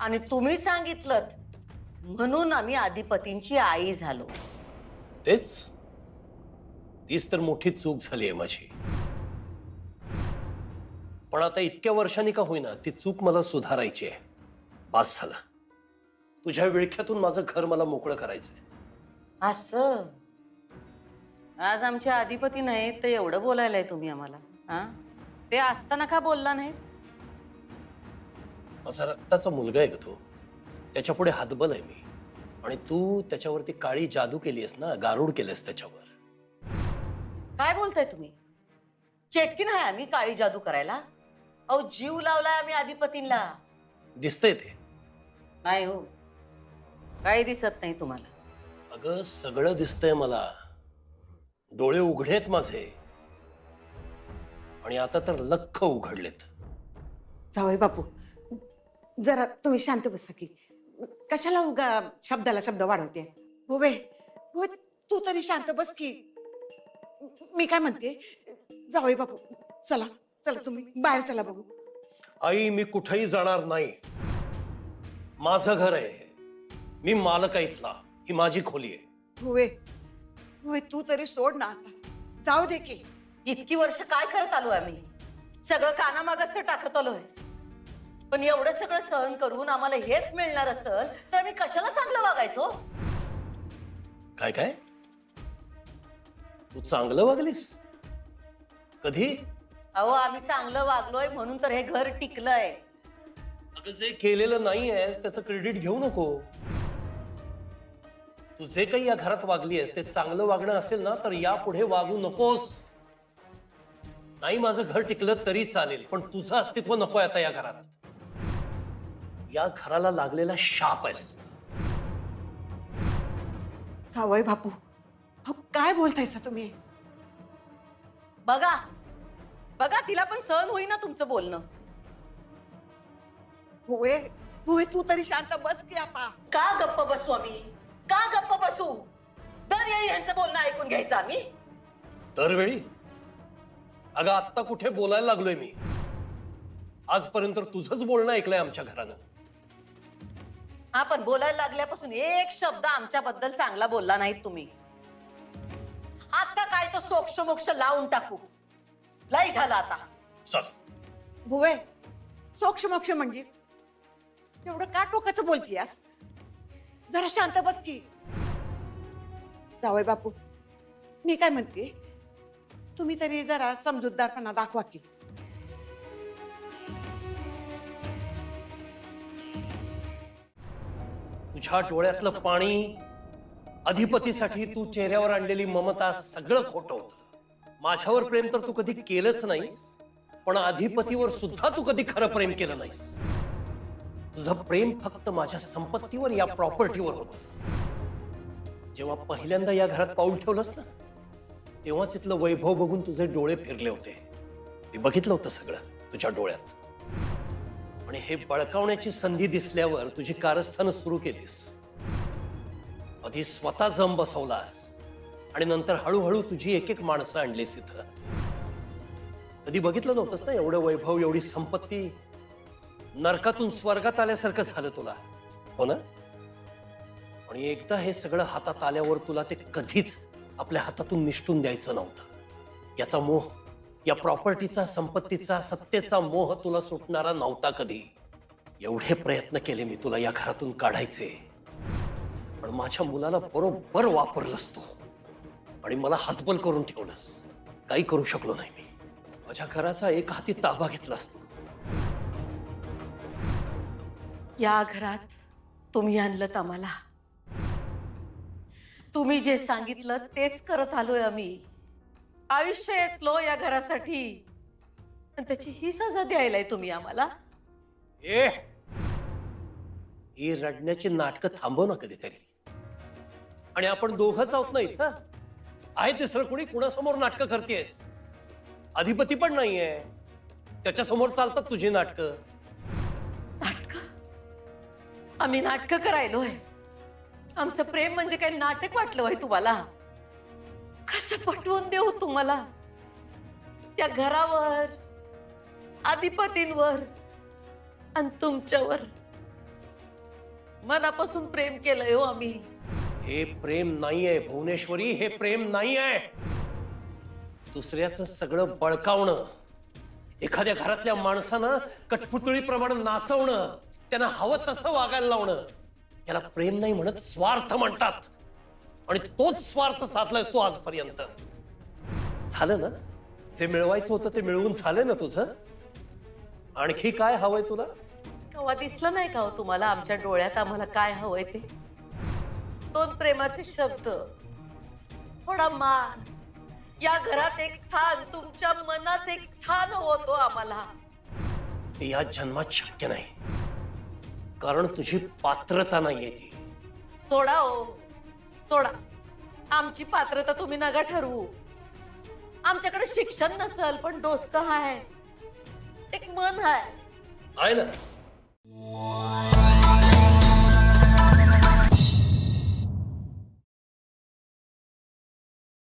आणि तुम्ही सांगितलं म्हणून आम्ही अधिपतींची आई झालो. तेच तीच तर मोठी चूक झाली आहे माझी. पण आता इतक्या वर्षांनी का होईना ती चूक मला सुधारायची आहे. बास झाला. तुझ्या विळख्यातून माझं घर मला मोकळं करायचंय. असं आज आमच्या अधिपती नाहीत तर एवढं बोलायलाय तुम्ही आम्हाला? हा, ते असताना का बोलला नाहीत? माझा रक्ताचा मुलगा आहे ग तो. त्याच्या पुढे हातबल आहे मी. आणि तू त्याच्यावरती काळी जादू केलीस ना, गारुड केलंस त्याच्यावर. काय बोलताय तुम्ही? चेटकी नाही आम्ही काळी जादू करायला. अहो जीव लावलाय आम्ही अधिपतींना. दिसतंय ते. नाही हो, काही दिसत नाही तुम्हाला. अगं सगळं दिसतंय मला. डोळे उघडेत माझे. आणि आता तर लख्ख उघडलेत. जावई बापू, जरा तुम्ही शांत बसा की. कशाला उगा शब्दाला शब्द वाढवते? होवे हो, तू तरी शांत बस की. मी काय म्हणते, जावई बापू चला चला, तुम्ही बाहेर चला बघू. आई मी कुठेही जाणार नाही. माझं घर आहे. मी मालक आहे इथला. ही माझी खोली आहे. होवे होवे, तू तरी सोड ना आता. जाऊ दे की. इतकी वर्ष काय करत आलोय आम्ही? सगळं कानामागच तर टाकत आलोय. पण एवढं सगळं सहन करून आम्हाला हेच मिळणार असेल तर आम्ही कशाला चांगलं वागायचो? काय काय तू चांगलं वागलीस कधी? अहो आम्ही चांगलं वागलोय म्हणून तर हे घर टिकलंय. अगं जे केलेलं नाही आहेस त्याचं क्रेडिट घेऊ नको. तू जे काही या घरात वागली आहेस ते चांगलं वागणं असेल ना तर यापुढे वागू नकोस. नाही माझं घर टिकलं तरी चालेल पण तुझं अस्तित्व नकोय आता या घरात. या घराला लागलेला शाप आहेस. जावई बापू, अहो काय बोलतायसा तुम्ही? बघा बघा, तिला पण सहन होईना तुमचं बोलणं. होवे होवे, तू तरी शांत बस की आता. का गप्प बसू आम्ही? का गप्प बसू? दरवेळी यांचं बोलणं ऐकून घ्यायचं आम्ही? दरवेळी? अगं आत्ता कुठे बोलायला लागलोय मी? आजपर्यंत तुझंच बोलणं ऐकलंय आमच्या घरानं. हा, पण बोलायला लागल्यापासून एक शब्द आमच्याबद्दल चांगला बोलला नाहीत तुम्ही. आता काय तो सोक्ष मोक्ष लावून टाकू. लय झालं आता. चल. होवे, सोक्ष मोक्ष म्हणजे एवढं का टोकाचं बोलतीयास? जरा शांत बस की. जावई बापू, मी काय म्हणते, तुम्ही तरी जरा समजूतदारपणा दाखवा की. तुझ्या डोळ्यातलं पाणी, अधिपतीसाठी तू चेहऱ्यावर आणलेली ममता सगळं खोटं होतं. माझ्यावर प्रेम तर तू कधी केलंच नाहीस. पण अधिपतीवर सुद्धा तू कधी खरं प्रेम केलं नाहीस. तुझं प्रेम फक्त माझ्या संपत्तीवर, या प्रॉपर्टीवर होतं. जेव्हा पहिल्यांदा या घरात पाऊल ठेवलंस ना तेव्हाच इथलं वैभव बघून तुझे डोळे फिरले होते. मी बघितलं होतं सगळं तुझ्या डोळ्यात. आणि हे बळकावण्याची संधी दिसल्यावर तुझी कारस्थानं सुरू केलीस. आधी स्वतः जम बसवलास आणि नंतर हळूहळू तुझी एक एक माणसं आणलीस इथं. कधी बघितलं नव्हतंस ना एवढं वैभव, एवढी संपत्ती. नरकातून स्वर्गात आल्यासारखं झालं तुला, हो ना? आणि एकदा हे सगळं हातात आल्यावर तुला ते कधीच आपल्या हातातून निष्ठून द्यायचं नव्हतं. याचा मोह, या प्रॉपर्टीचा, संपत्तीचा, सत्तेचा मोह तुला सुटणारा नव्हता कधी. एवढे प्रयत्न केले मी तुला या घरातून काढायचे, पण माझ्या मुलाला बरोबर वापरलंस तू आणि मला हातबल करून ठेवलंस. काही करू शकलो नाही मी. माझ्या घराचा एक हाती ताबा घेतलास तू. या घरात तुम्ही आणलत आम्हाला. तुम्ही जे सांगितलं तेच करत आलोय आम्ही. आयुष्य येचलो या घरासाठी आणि त्याची ही सजा द्यायलाय तुम्ही आम्हाला. ए, ही रडण्याची नाटकं थांबव ना कधीतरी. आणि आपण दोघंच आहोत ना इथं. आहे तिसरं कुणी? कुणासमोर नाटकं करतेस? अधिपती पण नाहीये. त्याच्यासमोर चालतात तुझी नाटकं. नाटक? आम्ही नाटकं करायलोय? आमचं प्रेम म्हणजे काय नाटक वाटलं होय तुम्हाला? कसं पटवून देऊ तुम्हाला? त्या घरावर, अधिपतींवर आणि तुमच्यावर मनापासून प्रेम केलंय हो आम्ही. हे प्रेम नाहीये भुवनेश्वरी, हे प्रेम नाहीये. दुसऱ्याचं सगळं बळकावणं, एखाद्या घरातल्या माणसानं कठपुतळीप्रमाणे नाचवणं, त्यांना हवं तसं वागायला लावणं, याला प्रेम नाही म्हणत, स्वार्थ म्हणतात. आणि तोच स्वार्थ साधलायस तू आजपर्यंत. झालं ना जे मिळवायचं होतं ते मिळवून झालं ना तुझं. आणखी काय हवंय तुला? केव्हा दिसलं नाही का हो तुम्हाला आमच्या डोळ्यात आम्हाला काय हवंय ते? 2 प्रेमाचे शब्द, थोडा मान, या घरात एक स्थान, तुमच्या मनात एक स्थान होतो आम्हाला. ते या जन्मात शक्य नाही, कारण तुझी पात्रता नाहीये ती. सोडा हो, सोडा. आमची पात्रता तुम्ही नका ठरवू. आमच्याकडे शिक्षण नसल पण डोसकं आहे, एक मन आहे. आहे ना,